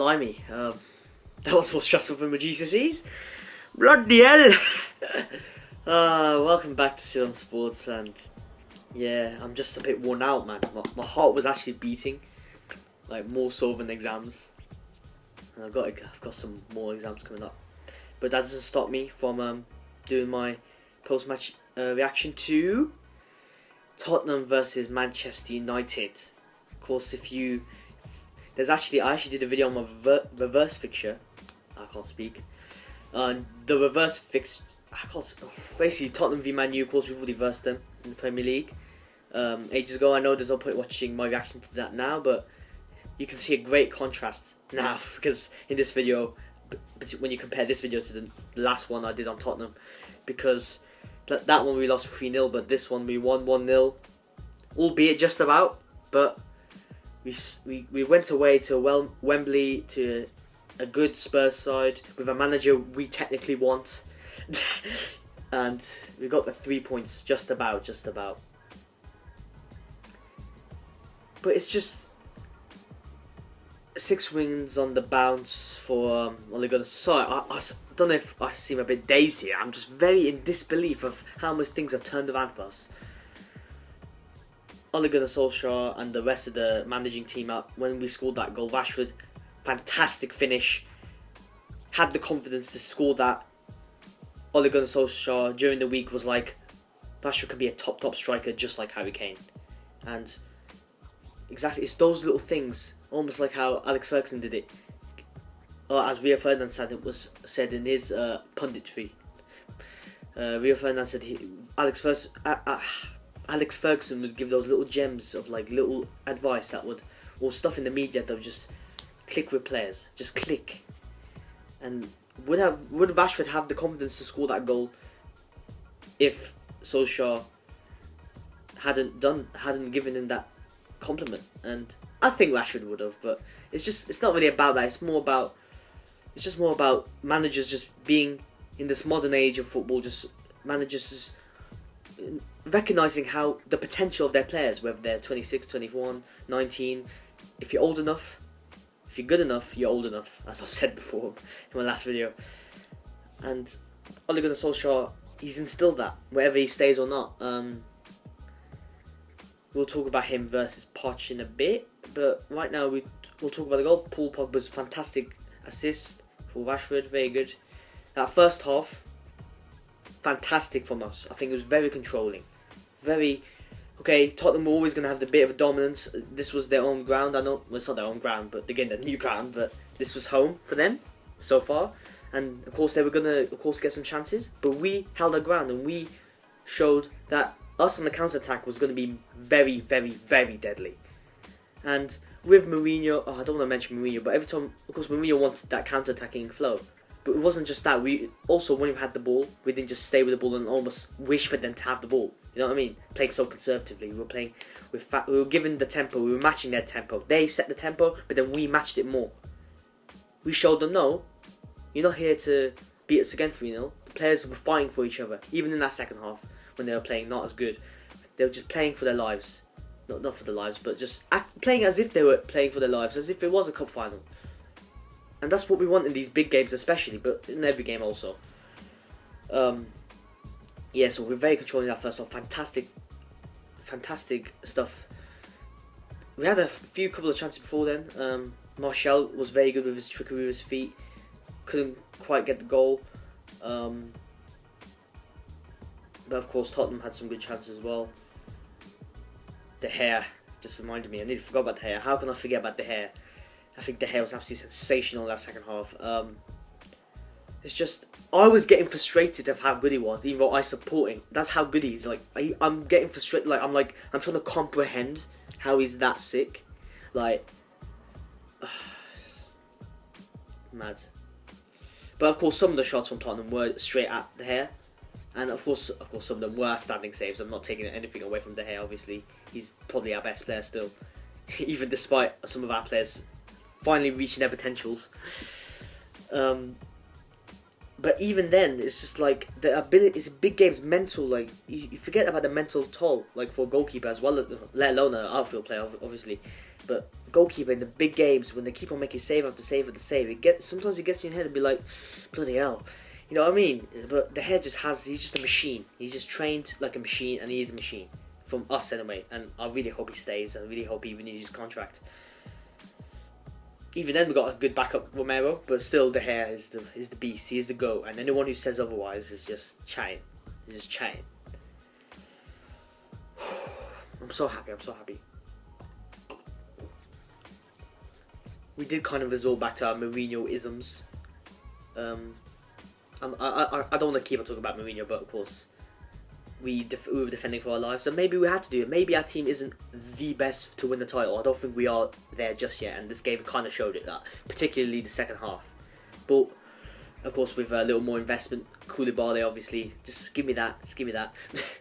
Blimey, that was more stressful than my GCSEs. Bloody hell! Welcome back to Sit On Sports, and yeah, I'm just a bit worn out, man. My heart was actually beating, like more so than exams. And I've got some more exams coming up, but that doesn't stop me from doing my post-match reaction to Tottenham versus Manchester United. Of course, I actually did a video on my reverse fixture. I can't speak. The reverse fix. Basically, Tottenham v Man U. Of course, we've already versed them in the Premier League ages ago. I know there's no point watching my reaction to that now, but you can see a great contrast now because in this video, when you compare this video to the last one I did on Tottenham, because that one we lost 3-0, but this one we won 1-0, albeit just about, but we went away to Wembley to a good Spurs side with a manager we technically want, and we got the 3 points just about. But it's just 6 wins on the bounce for Ole Gunnar. Sorry, I don't know if I seem a bit dazed here. I'm just very in disbelief of how much things have turned around for us. Ole Gunnar Solskjaer and the rest of the managing team out when we scored that goal. Rashford, fantastic finish. Had the confidence to score that. Ole Gunnar Solskjaer during the week was like, Rashford could be a top striker just like Harry Kane. And exactly, it's those little things, almost like how Alex Ferguson did it. Or as Rio Ferdinand said in his punditry. Rio Ferdinand said Alex Ferguson would give those little gems of like little advice that would, or stuff in the media that would just click with players, just click. And would Rashford have the confidence to score that goal if Solskjaer hadn't given him that compliment? And I think Rashford would have, but it's not really about that. It's just more about managers just being in this modern age of football, just managers just recognising how the potential of their players, whether they're 26, 21, 19, if you're old enough, if you're good enough, you're old enough, as I've said before in my last video. And Ole Gunnar Solskjaer, he's instilled that, whether he stays or not. We'll talk about him versus Poch in a bit, but right now we'll talk about the goal. Paul Pogba's fantastic assist for Rashford, very good. That first half, fantastic from us. I think it was very controlling. Tottenham were always going to have the bit of a dominance. This was their own ground. I know, well, it's not their own ground, but again, their new ground, but this was home for them so far. And of course, they were going to, get some chances, but we held our ground and we showed that us on the counter-attack was going to be very, very, very deadly. And with Mourinho, I don't want to mention Mourinho, but every time, of course, Mourinho wanted that counter-attacking flow. But it wasn't just that. We also, when we had the ball, we didn't just stay with the ball and almost wish for them to have the ball. You know what I mean? Playing so conservatively. We were given the tempo. We were matching their tempo. They set the tempo, but then we matched it more. We showed them, no, you're not here to beat us again 3-0. The players were fighting for each other, even in that second half when they were playing not as good. They were just playing for their lives. Not for their lives, but just playing as if they were playing for their lives, as if it was a cup final. And that's what we want in these big games especially, but in every game also. Yeah, so we're very controlling that first half. Fantastic stuff. We had a couple of chances before then. Martial was very good with his trickery with his feet. Couldn't quite get the goal. But of course Tottenham had some good chances as well. De Gea just reminded me. I nearly forgot about De Gea. How can I forget about De Gea? I think De Gea was absolutely sensational in that second half. It's just, I was getting frustrated of how good he was, even though I support him. That's how good he is. Like, I'm getting frustrated. I'm trying to comprehend how he's that sick. Like, mad. But of course, some of the shots from Tottenham were straight at De Gea. And of course, some of them were standing saves. I'm not taking anything away from De Gea, obviously. He's probably our best player still. Even despite some of our players finally reaching their potentials. But even then, it's just like the ability. It's big games, mental. Like you forget about the mental toll, like for a goalkeeper as well, let alone an outfield player, obviously. But goalkeeper in the big games, when they keep on making save after save after save, sometimes it gets in your head and be like, bloody hell. You know what I mean? But De Gea he's just a machine. He's just trained like a machine, and he is a machine. From us anyway. And I really hope he stays. I really hope he renews his contract. Even then, we got a good backup Romero, but still De Gea is the beast. He is the GOAT, and anyone who says otherwise is just chatting. He's just chatting. I'm so happy. I'm so happy. We did kind of resort back to our Mourinho-isms. I don't want to keep on talking about Mourinho, but of course, we were defending for our lives, and maybe we had to do it. Maybe our team isn't the best to win the title. I don't think we are there just yet, and this game kind of showed it, that particularly the second half. But of course, with a little more investment, Koulibaly obviously, just give me that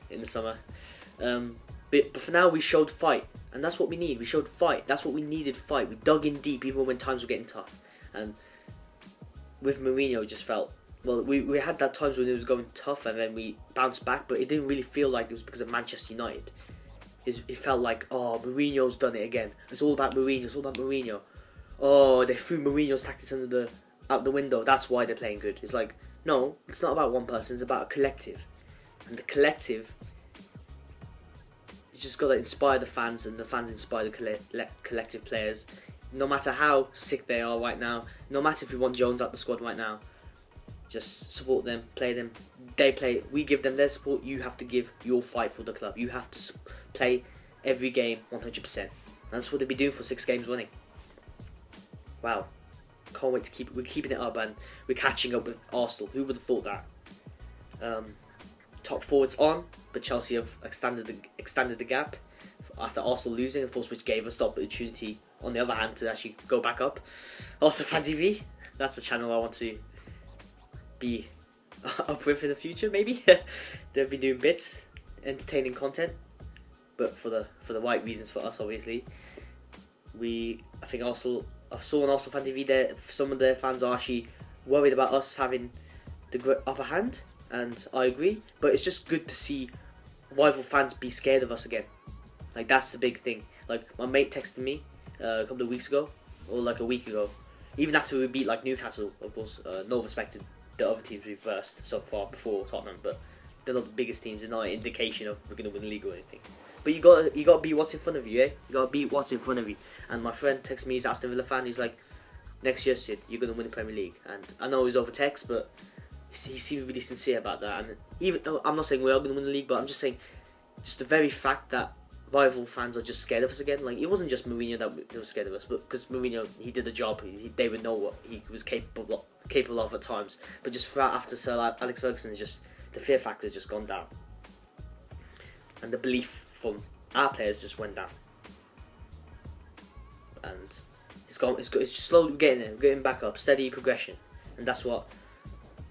in the summer. But for now, we showed fight, and that's what we need. We showed fight. That's what we needed. Fight. We dug in deep, even when times were getting tough. And with Mourinho, it just felt. Well, we had that times when it was going tough, and then we bounced back, but it didn't really feel like it was because of Manchester United. It felt like, oh, Mourinho's done it again. It's all about Mourinho. It's all about Mourinho. Oh, they threw Mourinho's tactics out the window. That's why they're playing good. It's like, no, it's not about one person. It's about a collective, and the collective. It's just got to inspire the fans, and the fans inspire the collective players. No matter how sick they are right now, no matter if we want Jones out the squad right now, just support them, play them. They play. We give them their support. You have to give your fight for the club. You have to play every game 100%. And that's what they'll be doing for 6 games running. Wow, can't wait to keep. We're keeping it up, and we're catching up with Arsenal. Who would have thought that? Top 4 it's on, but Chelsea have extended the gap after Arsenal losing, of course, which gave us the opportunity, on the other hand, to actually go back up. Also, Fan TV, that's a channel I want to be up with in the future, maybe. They'll be doing bits, entertaining content, but for the right reasons for us, obviously. I think also I saw on Arsenal Fan TV there, some of their fans are actually worried about us having the upper hand, and I agree. But it's just good to see rival fans be scared of us again. Like, that's the big thing. Like, my mate texted me a couple of weeks ago, or like a week ago, even after we beat like Newcastle, of course. No respect to the other teams we've versed so far before Tottenham, but they're not the biggest teams. They're not an indication of we're going to win the league or anything. But you got to beat what's in front of you, eh? You got to beat what's in front of you. And my friend texted me, he's an Aston Villa fan. He's like, next year, Sid, you're going to win the Premier League. And I know it was over text, but he seemed really sincere about that. And even though I'm not saying we are going to win the league, but I'm just saying, just the very fact that rival fans are just scared of us again. Like, it wasn't just Mourinho that was scared of us, but because Mourinho, he did the job. They would know what he was capable of at times. But just after Sir Alex Ferguson, just the fear factor has just gone down, and the belief from our players just went down. And it's just slowly getting there, getting back up, steady progression, and that's what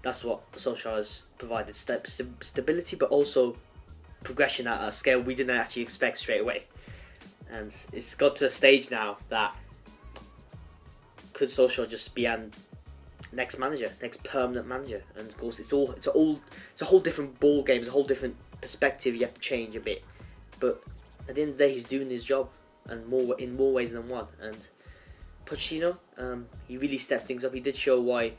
Solskjaer has provided: stability, but also progression at a scale we didn't actually expect straight away. And it's got to a stage now that could Solskjaer just be an next permanent manager? And of course, it's a whole different ball game. It's a whole different perspective. You have to change a bit, but at the end of the day, he's doing his job, and in more ways than one. And Pochettino, he really stepped things up. He did show why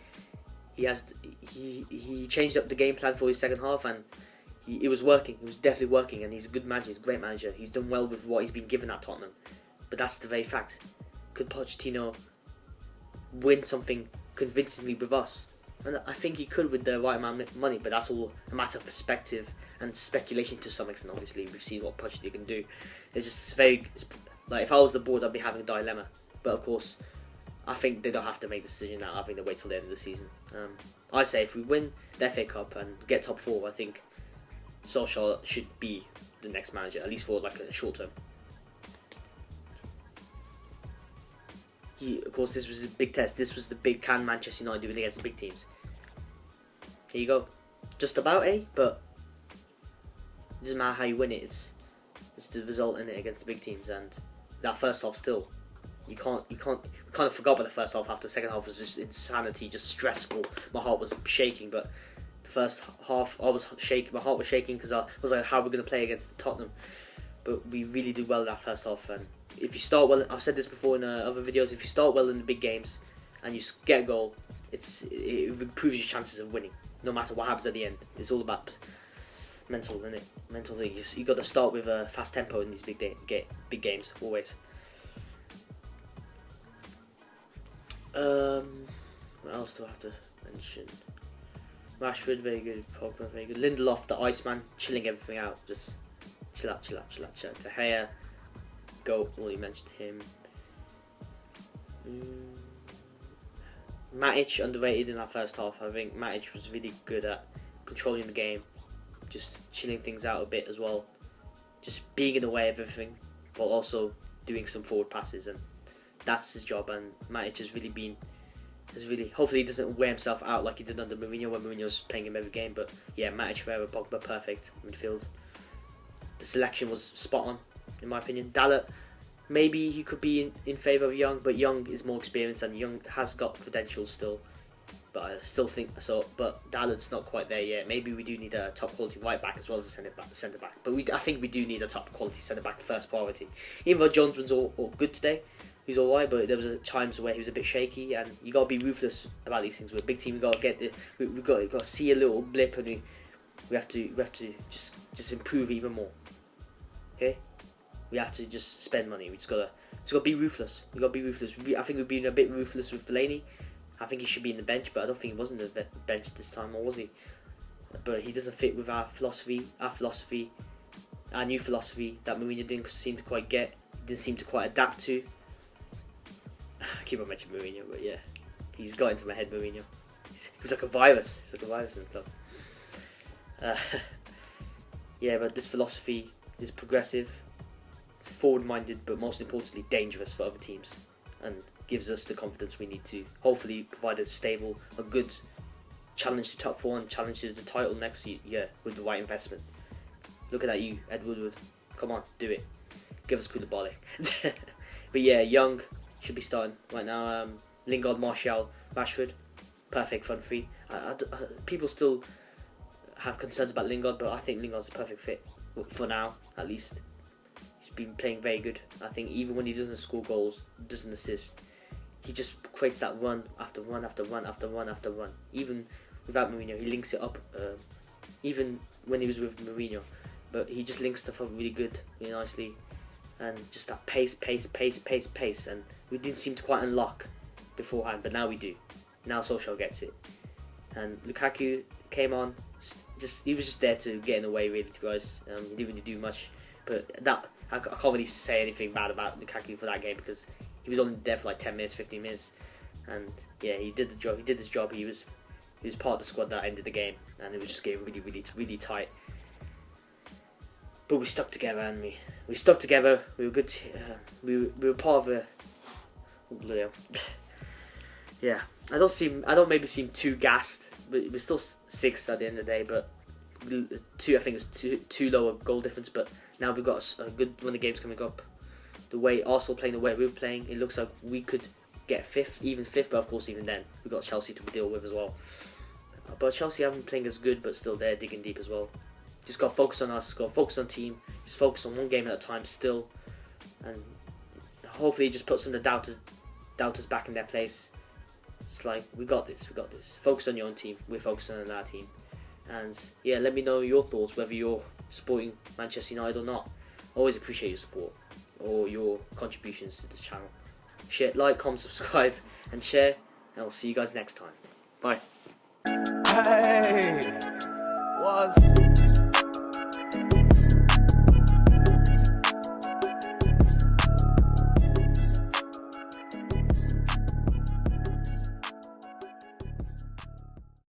he changed up the game plan for his second half, and it was working. It was definitely working, and he's a good manager. He's a great manager. He's done well with what he's been given at Tottenham. But that's the very fact. Could Pochettino win something convincingly with us? And I think he could with the right amount of money, but that's all a matter of perspective and speculation to some extent. Obviously, we've seen what Pochettino can do. It's just like, if I was the board, I'd be having a dilemma. But of course, I think they don't have to make the decision now. I think they wait till the end of the season. I say if we win the FA Cup and get top 4, I think Solskjaer should be the next manager, at least for like a short term. Of course, this was a big test. This was the big can Manchester United doing against the big teams. Here you go. Just about, eh? But it doesn't matter how you win it. It's the result in it against the big teams. And that first half still, we kind of forgot about the first half. After the second half was just insanity, just stressful. My heart was shaking, but the first half I was shaking. My heart was shaking because I was like, how are we going to play against Tottenham? but we really did well in that first half. And if you start well, I've said this before in other videos, if you start well in the big games and you get a goal, it improves your chances of winning, no matter what happens at the end. It's all about mental, isn't it? Mental thing. You got to start with a fast tempo in these big games, always. What else do I have to mention? Rashford, very good. Pogba, very good. Lindelof, the Iceman, chilling everything out. Just chill out. De Gea, go. Well, you mentioned him. Matic, underrated in that first half. I think Matic was really good at controlling the game, just chilling things out a bit as well, just being in the way of everything, but also doing some forward passes, and that's his job. And Matic has really hopefully he doesn't wear himself out like he did under Mourinho when Mourinho was playing him every game. But yeah, Matic, Herrera, Pogba, perfect midfield. The selection was spot on, in my opinion. Dalot, maybe he could be in favour of Young, but Young is more experienced and Young has got credentials still. But I still think so. But Dalot's not quite there yet. Maybe we do need a top quality right back as well as a centre back. But I think we do need a top quality centre back first priority. Even though Jones was all good today, he's all right. But there was times where he was a bit shaky, and you got to be ruthless about these things. We're a big team. We got to get we got to see a little blip, and we have to just improve even more. Okay, we have to just spend money. We just got to be ruthless. We got to be ruthless. I think we've been a bit ruthless with Fellaini. I think he should be in the bench, but I don't think he was in the bench this time, or was he? But he doesn't fit with our philosophy, our new philosophy that Mourinho didn't seem to quite get, didn't seem to quite adapt to. I keep on mentioning Mourinho, but yeah, he's got into my head, Mourinho. He's like a virus. He's like a virus in the club. Yeah, but this philosophy is progressive, it's forward-minded, but most importantly dangerous for other teams, and gives us the confidence we need to hopefully provide a good challenge to top 4 and challenge to the title next year with the right investment. Looking at you, Ed Woodward. Come on, do it. Give us Koulibaly. But yeah, Young should be starting right now. Lingard, Martial, Rashford, perfect front three. People still have concerns about Lingard, but I think Lingard's a perfect fit for now, at least. He's been playing very good. I think even when he doesn't score goals, doesn't assist, he just creates that run after run after run after run after run. Even without Mourinho, he links it up. Even when he was with Mourinho, but he just links stuff up really good, really nicely, and just that pace. And we didn't seem to quite unlock beforehand, but now we do. Now Solskjaer gets it. And Lukaku came on. He was just there to get in the way, really, to be honest. He didn't really do much, but I can't really say anything bad about Lukaku for that game because he was only there for like 10 minutes, 15 minutes, and yeah, he did the job. He did his job. He was part of the squad that ended the game, and it was just getting really tight. But we stuck together, and we stuck together. We were good. We were part of a. Yeah, I don't maybe seem too gassed, but we're still 6th at the end of the day. But I think it's too low a goal difference. But now we've got a good run of games coming up. The way Arsenal playing, the way we were playing, it looks like we could get 5th, but of course even then we've got Chelsea to deal with as well. But Chelsea haven't been playing as good, but still they're digging deep as well. Just got to focus on us, got to focus on team, just focus on one game at a time still, and hopefully just put some of the doubters back in their place. It's like, we got this. Focus on your own team, we're focusing on our team. And yeah, let me know your thoughts, whether you're supporting Manchester United or not. Always appreciate your support or your contributions to this channel. Share, like, comment, subscribe and share, and I'll see you guys next time. Bye.